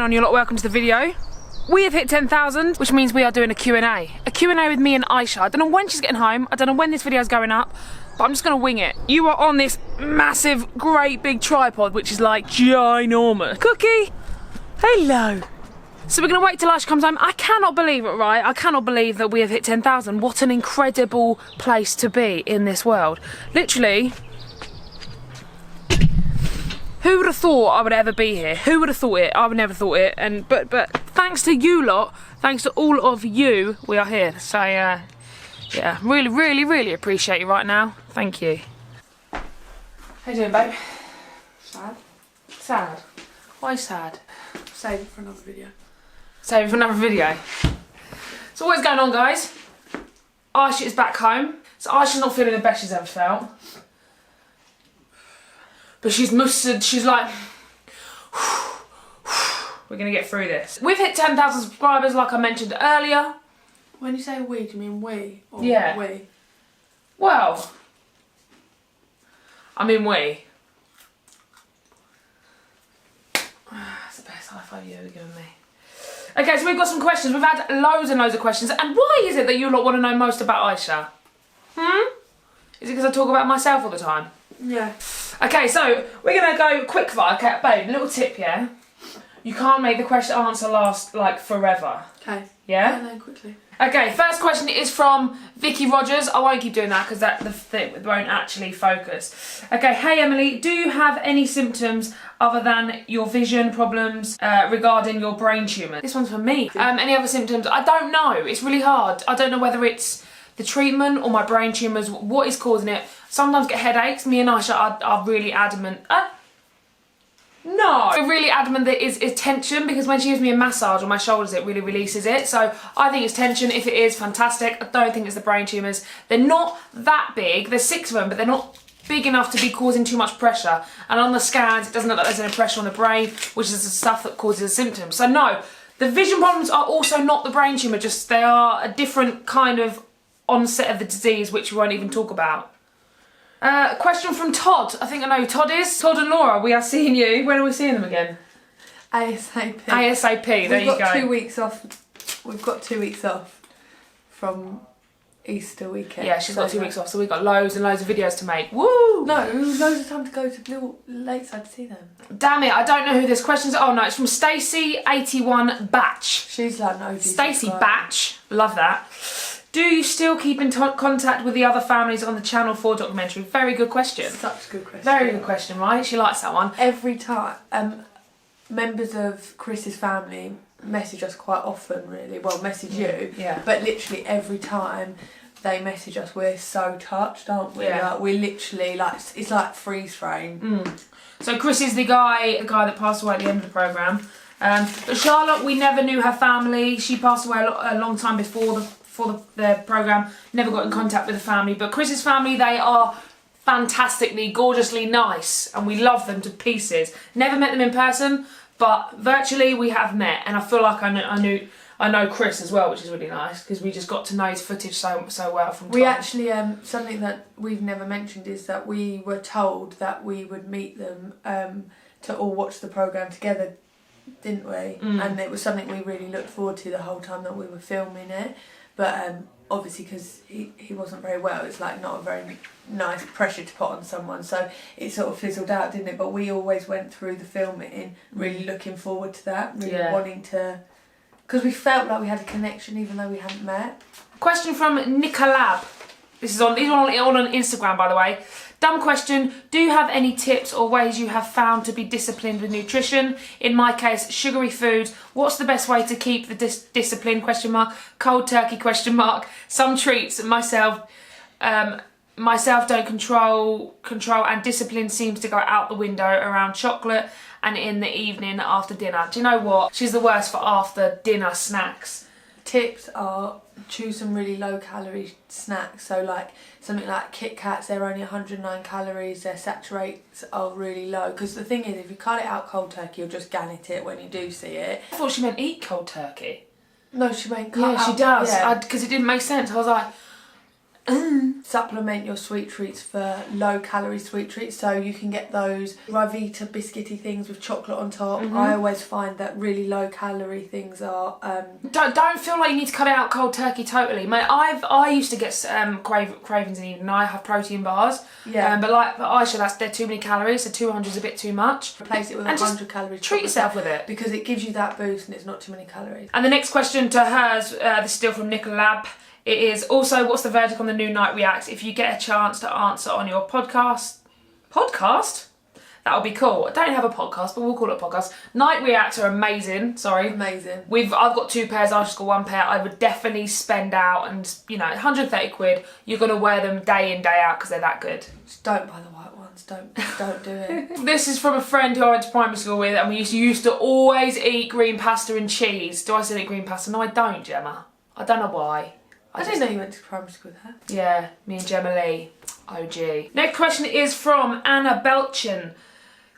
going on? You're lot welcome to the video. We have hit 10,000, which means we are doing a Q&A. A Q&A with me and Aisha. I don't know when she's getting home. I don't know when this video is going up, but I'm just going to wing it. You are on this massive, great big tripod, which is like ginormous. Cookie, hello. So we're going to wait till Aisha comes home. I cannot believe it, right? I cannot believe that we have hit 10,000. What an incredible place to be in this world. Literally, who would have thought I would ever be here? Who would have thought it? I would never thought it. And but thanks to you lot, thanks to all of you, we are here. So yeah, really appreciate you right now. Thank you. How you doing, babe? Sad. Sad. Why sad? Save it for another video. Save it for another video. So what is going on, guys? Aisha is back home. So Aisha's not feeling the best she's ever felt. But she's mustered, she's like, we're gonna get through this. We've hit 10,000 subscribers, like I mentioned earlier. When you say we, do you mean we or yeah. we? Well, I mean we. That's the best high five you've ever given me. Okay, so we've got some questions. We've had loads and loads of questions. And why is it that you lot want to know most about Aisha? Is it because I talk about myself all the time? Yeah. Okay, so we're gonna go quick fire. Okay, babe, little tip, yeah? You can't make the question answer last like forever. Okay. Yeah? No, quickly. Okay, first question is from Vicky Rogers. I won't keep doing that because the thing won't actually focus. Okay, hey Emily, do you have any symptoms other than your vision problems regarding your brain tumour? This one's for me. Any other symptoms? I don't know. It's really hard. I don't know whether it's the treatment or my brain tumours, what is causing it. Sometimes get headaches. Me and Aisha are really adamant. No, we're really adamant that it's tension because when she gives me a massage on my shoulders, it really releases it. So I think it's tension. If it is, fantastic. I don't think it's the brain tumours. They're not that big. There's 6 of them, but they're not big enough to be causing too much pressure. And on the scans, it doesn't look like there's any pressure on the brain, which is the stuff that causes the symptoms. So no, the vision problems are also not the brain tumour. Just they are a different kind of onset of the disease, which we won't even talk about. A question from Todd. I think I know who Todd is. Todd and Laura, we are seeing you. When are we seeing them again? ASAP. ASAP, there you go. We've got 2 weeks off. We've got 2 weeks off from Easter weekend. Yeah, she's got 2 weeks off, so we've got loads and loads of videos to make. Woo! No, loads of time to go to Blue Lakeside to see them. Damn it, I don't know who this question's. Oh no, it's from Stacey81 Batch. She's like an OG. Stacey Batch, love that. Do you still keep in contact with the other families on the Channel 4 documentary? Very good question. Such a good question. Very good question, right? She likes that one. Every time, members of Chris's family message us quite often, really. Well, message you. Yeah. But literally every time they message us, we're so touched, aren't we? Yeah. Like, we're literally like, it's like freeze frame. So Chris is the guy that passed away at the end of the programme. But Charlotte, we never knew her family. She passed away a long time before the programme. Never got in contact with the family. But Chris's family, they are fantastically, gorgeously nice. And we love them to pieces. Never met them in person, but virtually we have met. And I feel like I know Chris as well, which is really nice. Because we just got to know his footage so well from time. We actually, something that we've never mentioned is that we were told that we would meet them to all watch the programme together, didn't we? And it was something we really looked forward to the whole time that we were filming it. But obviously because he wasn't very well, it's like not a very nice pressure to put on someone, so it sort of fizzled out, didn't it? But we always went through the filming really looking forward to that, really wanting to, because we felt like we had a connection even though we hadn't met. Question from Nicolab. These are all on Instagram, by the way. Dumb question. Do you have any tips or ways you have found to be disciplined with nutrition? In my case, sugary food. What's the best way to keep the discipline? Question mark. Cold turkey? Question mark. Some treats. Myself don't control, and discipline seems to go out the window around chocolate and in the evening after dinner. Do you know what? She's the worst for after dinner snacks. Tips are choose some really low calorie snacks, so like something like Kit Kats, they're only 109 calories, their saturates are really low, because the thing is if you cut it out cold turkey you'll just gannet it when you do see it. I thought she meant eat cold turkey. No, she meant cut out. Yeah, she does, because it didn't make sense. I was like, supplement your sweet treats for low calorie sweet treats, so you can get those Rivita biscuity things with chocolate on top. I always find that really low calorie things are don't feel like you need to cut it out cold turkey totally, mate. I used to get cravings in the evening. I have protein bars, but like for Aisha, they're too many calories, so 200 is a bit too much. Replace it with 100 calories. Treat yourself with it because it gives you that boost and it's not too many calories. And the next question to hers, this is still from Nicola Lab. It is also, what's the verdict on the new Night Reacts? If you get a chance to answer on your podcast, that would be cool. I don't have a podcast, but we'll call it a podcast. Night Reacts are amazing. Sorry, amazing. I've got 2 pairs. I've just got 1 pair. I would definitely spend out and 130 quid. You're gonna wear them day in day out because they're that good. Just don't buy the white ones. Don't do it. This is from a friend who I went to primary school with, and we used to always eat green pasta and cheese. Do I still eat green pasta? No, I don't, Gemma. I don't know why. I didn't know you went to primary school with her. Yeah, me and Gemma Lee. OG. Next question is from Anna Belchin.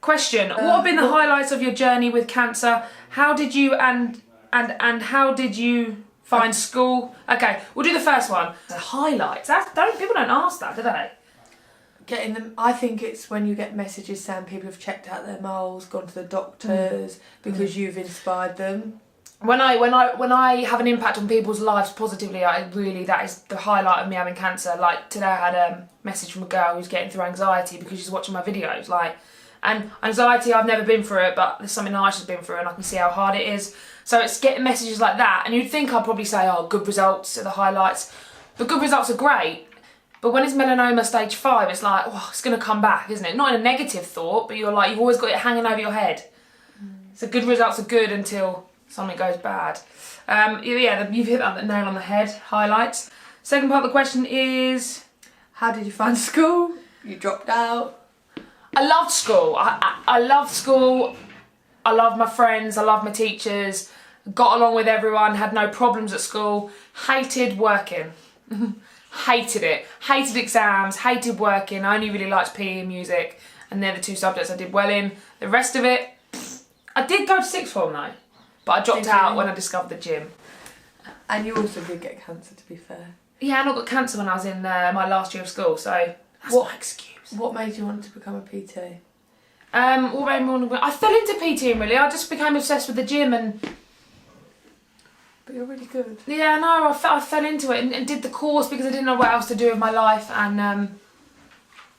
Question: what have been the highlights of your journey with cancer? How did you and how did you find school? Okay, we'll do the first one. The highlights. People don't ask that, do they? Getting them. I think it's when you get messages saying people have checked out their moles, gone to the doctors because you've inspired them. When I have an impact on people's lives positively, that is the highlight of me having cancer. Like today, I had a message from a girl who's getting through anxiety because she's watching my videos. And anxiety, I've never been through it, but there's something Aisha's been through, and I can see how hard it is. So it's getting messages like that, and you'd think I'd probably say, "Oh, good results are the highlights," but good results are great. But when it's melanoma stage 5, it's like, oh, it's going to come back, isn't it? Not in a negative thought, but you've always got it hanging over your head. So good results are good until something goes bad. You've hit that nail on the head. Highlights. Second part of the question is, how did you find school? You dropped out. I loved school. I loved school. I loved my friends. I loved my teachers. Got along with everyone. Had no problems at school. Hated working. Hated it. Hated exams. Hated working. I only really liked PE and music, and they're the 2 subjects I did well in. The rest of it, I did go to 6th form though. But I dropped out when I discovered the gym. And you also did get cancer, to be fair. Yeah, and I got cancer when I was in my last year of school, so that's my excuse. What made you want to become a PT? I fell into PTing really. I just became obsessed with the gym and... But you're really good. Yeah, no, I fell into it and did the course because I didn't know what else to do with my life, and I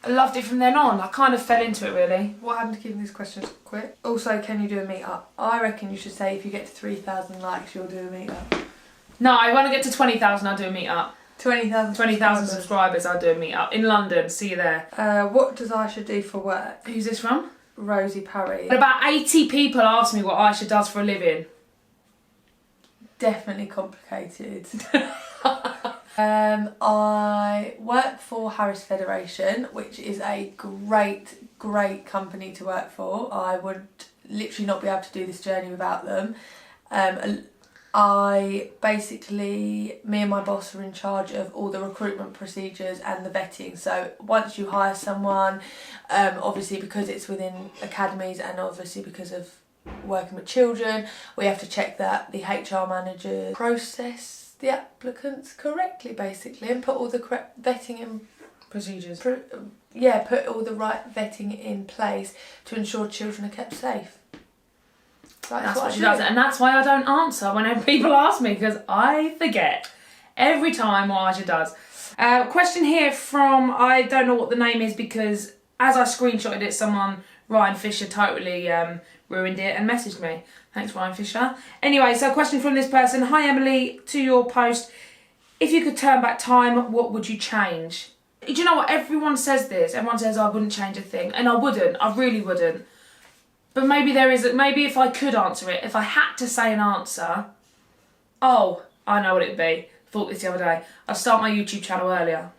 loved it from then on. I kind of fell into it really. What happened to keeping these questions quick? Also, can you do a meet-up? I reckon you should say if you get to 3,000 likes, you'll do a meet-up. No, when I get to 20,000, I'll do a meet-up. 20,000 subscribers, I'll do a meet-up. In London, see you there. What does Aisha do for work? Who's this from? Rosie Parry. And about 80 people ask me what Aisha does for a living. Definitely complicated. I work for Harris Federation, which is a great company to work for. I would literally not be able to do this journey without them. Me and my boss are in charge of all the recruitment procedures and the vetting. So once you hire someone, obviously because it's within academies and obviously because of working with children, we have to check that the HR managers process the applicants correctly, basically, and put all the correct vetting in procedures. Put all the right vetting in place to ensure children are kept safe. That's what she does, and that's why I don't answer whenever people ask me, because I forget every time what Aisha does. Question here from, I don't know what the name is because as I screenshotted it, Ryan Fisher, totally ruined it and messaged me. Thanks, Ryan Fisher. Anyway, so a question from this person. Hi, Emily, to your post. If you could turn back time, what would you change? Do you know what? Everyone says this. Everyone says I wouldn't change a thing. And I wouldn't. I really wouldn't. But maybe maybe if I could answer it, if I had to say an answer, oh, I know what it'd be. Thought this the other day. I'd start my YouTube channel earlier.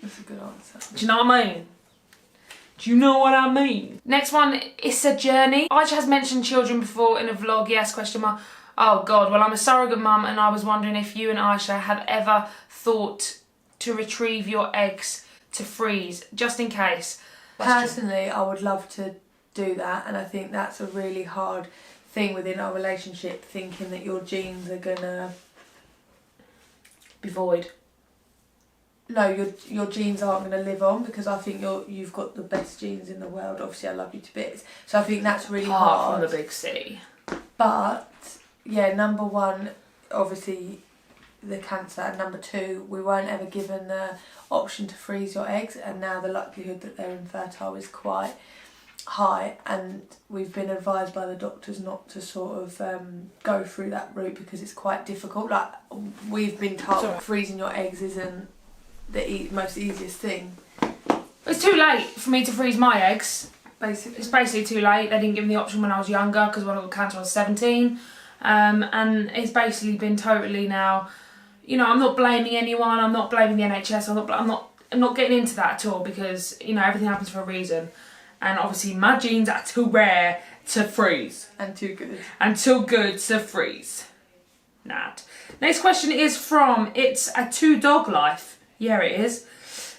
That's a good answer. Do you know what I mean? Do you know what I mean? Next one, it's a journey. Aisha has mentioned children before in a vlog, yes, question mark. Oh God, well I'm a surrogate mum and I was wondering if you and Aisha have ever thought to retrieve your eggs to freeze, just in case. Personally, I would love to do that, and I think that's a really hard thing within our relationship, thinking that your genes are gonna be void? No, your genes aren't going to live on, because I think you've got the best genes in the world. Obviously, I love you to bits. So I think that's really Apart hard. from the big C. But, yeah, number one, obviously, the cancer. And number two, we weren't ever given the option to freeze your eggs. And now the likelihood that they're infertile is quite high. And we've been advised by the doctors not to sort of go through that route, because it's quite difficult. Like, we've been told freezing your eggs isn't the most easiest thing. It's too late for me to freeze my eggs. Basically. It's basically too late. They didn't give me the option when I was younger, because when I got cancer I was 17. And it's basically been totally now, you know, I'm not blaming anyone, I'm not blaming the NHS, I'm not getting into that at all, because, you know, everything happens for a reason. And obviously my genes are too rare to freeze. And too good. And too good to freeze. Nat. Next question is from It's a Two Dog Life. Yeah, it is.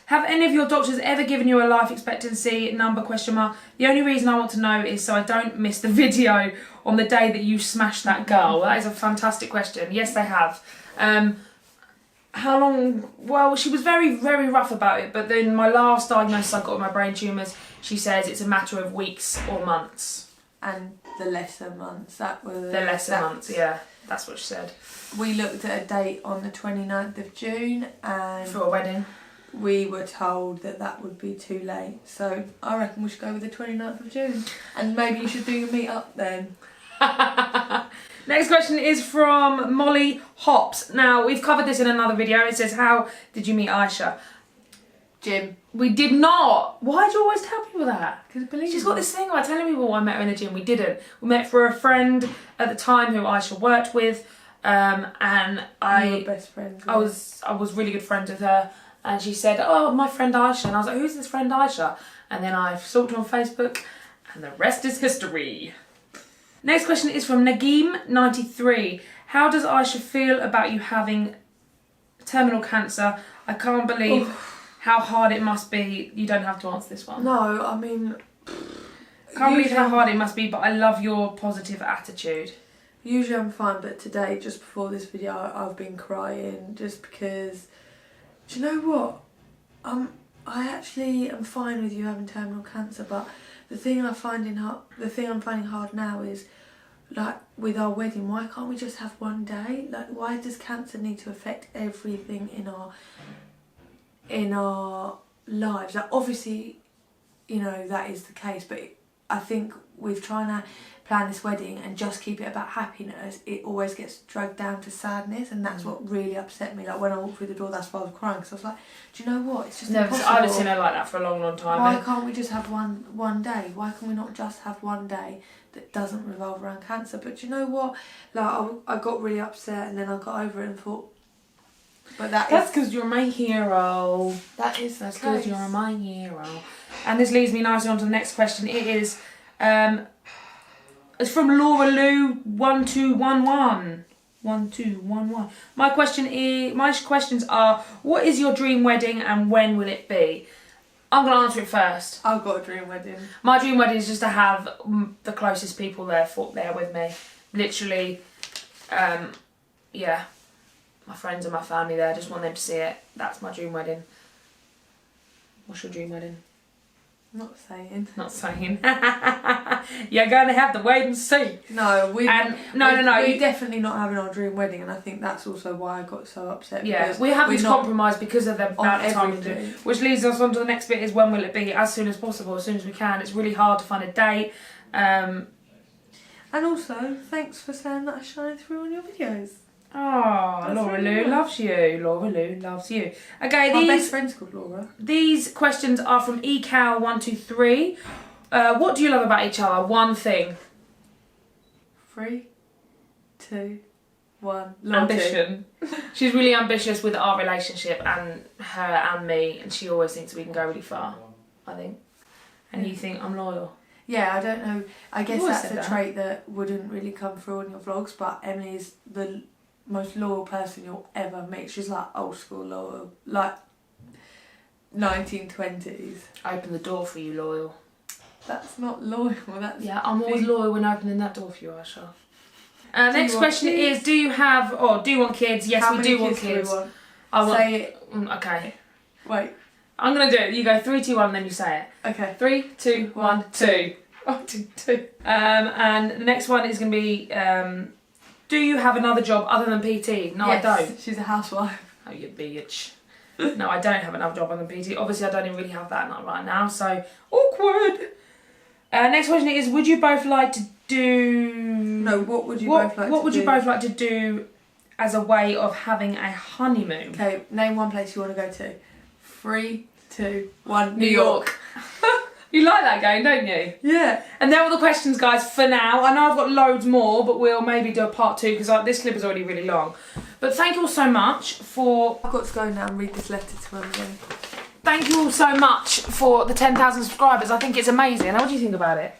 Have any of your doctors ever given you a life expectancy number, question mark? The only reason I want to know is so I don't miss the video on the day that you smashed that girl. That is a fantastic question. Yes, they have. How long? Well, she was very, very rough about it, but then my last diagnosis I got with my brain tumours, she says it's a matter of weeks or months. And the lesser months, months, yeah. That's what she said. We looked at a date on the 29th of June and... For a wedding. We were told that would be too late. So I reckon we should go with the 29th of June. And maybe you should do your meet up then. Next question is from Molly Hops. Now, we've covered this in another video. It says, how did you meet Aisha? Gym. We did not. Why do you always tell people that? Because believe She's got this thing about telling people I met her in the gym. We didn't. We met for a friend at the time who Aisha worked with. And You were best friends. I was really good friends with her. And she said, oh, my friend Aisha. And I was like, who's this friend Aisha? And then I stalked her on Facebook. And the rest is history. Next question is from Nageem93. How does Aisha feel about you having terminal cancer? I can't believe how hard it must be. You don't have to answer this one. No, I mean... Can't believe how hard it must be, but I love your positive attitude. Usually I'm fine, but today, just before this video, I've been crying just because... Do you know what? I actually am fine with you having terminal cancer, but the thing I'm finding hard now is, like, with our wedding, why can't we just have one day? Like, why does cancer need to affect everything in our lives? Like, obviously, you know, that is the case, but I think with trying to plan this wedding and just keep it about happiness, it always gets dragged down to sadness, and that's what really upset me. Like, when I walked through the door, that's why I was crying, because I was like, do you know what, it's just impossible. I haven't seen her like that for a long, long time. Why can't we just have one day? Why can we not just have one day that doesn't revolve around cancer? But do you know what, like, I got really upset, and then I got over it and thought, but that's because you're my hero. That's because you're my hero. And this leads me nicely on to the next question. It is it's from Laura Lou 1211. 1211. My questions are, what is your dream wedding and when will it be? I'm gonna answer it first. I've got a dream wedding. My dream wedding is just to have the closest people there with me. Literally, yeah. My friends and my family there, I just want them to see it. That's my dream wedding. What's your dream wedding? Not saying. Not saying. You're going to have to wait and see. No, we're definitely not having our dream wedding, and I think that's also why I got so upset. Yeah, we're having to compromise because of the amount of time we do. Which leads us on to the next bit, is when will it be? As soon as possible, as soon as we can. It's really hard to find a date. And also, thanks for saying that I shine through on your videos. Oh, Laura Lou loves you. Laura Lou loves you. Okay, my best friend's called Laura. These questions are from ecal123. What do you love about each other? One thing. 3, 2, 1. Ambition. She's really ambitious with our relationship and her and me, and she always thinks we can go really far, I think. And you think I'm loyal. Yeah, I don't know. I guess that's a trait that wouldn't really come through on your vlogs, but Emily's the most loyal person you'll ever meet. She's like old school loyal, like 1920s. I open the door for you, loyal. That's not loyal. Yeah, I'm always loyal when opening that door for you, Aisha. Next question is, do you want kids? Yes, we do want kids. Say it. Okay. Wait. I'm going to do it. You go 3, 2, 1, then you say it. Okay. 3, 2, 1, 2. Oh, 2, 2. And the next one is going to be, do you have another job other than PT? No, Yes, I don't. She's a housewife. Oh, you bitch. No, I don't have another job other than PT. Obviously, I don't even really have that right now, so awkward. Next question is, would you both like to do... No, what would you both like to do? What would you both like to do as a way of having a honeymoon? Okay, name one place you want to go to. 3, 2, 1. New York. You like that game, don't you? Yeah. And there are all the questions, guys, for now. I know I've got loads more, but we'll maybe do a part 2 because this clip is already really long. But thank you all so much for... I've got to go now and read this letter to him again. Thank you all so much for the 10,000 subscribers. I think it's amazing. What do you think about it?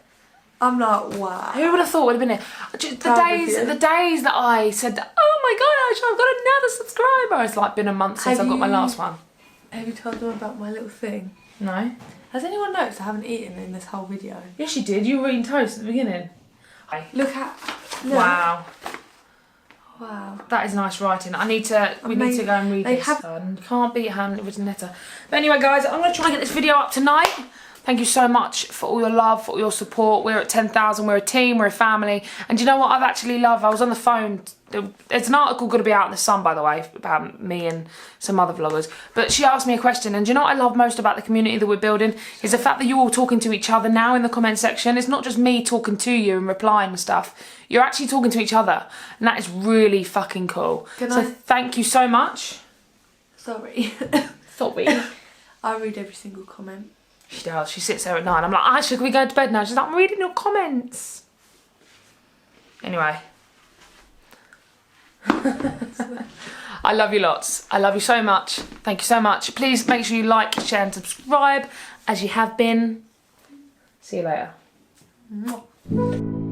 I'm like, wow. Who would have thought would have been here? The days that I said, oh my gosh, I've got another subscriber. It's like been a month since I got my last one. Have you told them about my little thing? No. Has anyone noticed I haven't eaten in this whole video? Yes, you did. You were eating toast at the beginning. Look at... Look. Wow. Wow. That is nice writing. We need to go and read this. You can't beat a handwritten letter. But anyway, guys, I'm going to try and get this video up tonight. Thank you so much for all your love, for all your support. We're at 10,000. We're a team. We're a family. And do you know what I've actually loved? I was on the phone. There's an article going to be out in the Sun, by the way, about me and some other vloggers. But she asked me a question. And do you know what I love most about the community that we're building? Is the fact that you're all talking to each other now in the comment section. It's not just me talking to you and replying and stuff. You're actually talking to each other. And that is really fucking cool. Thank you so much. Sorry. Sorry. I read every single comment. She does. She sits there at night. I'm like, Aisha, can we go to bed now? She's like, I'm reading your comments. Anyway. I love you lots. I love you so much. Thank you so much. Please make sure you like, share and subscribe as you have been. See you later. Mwah.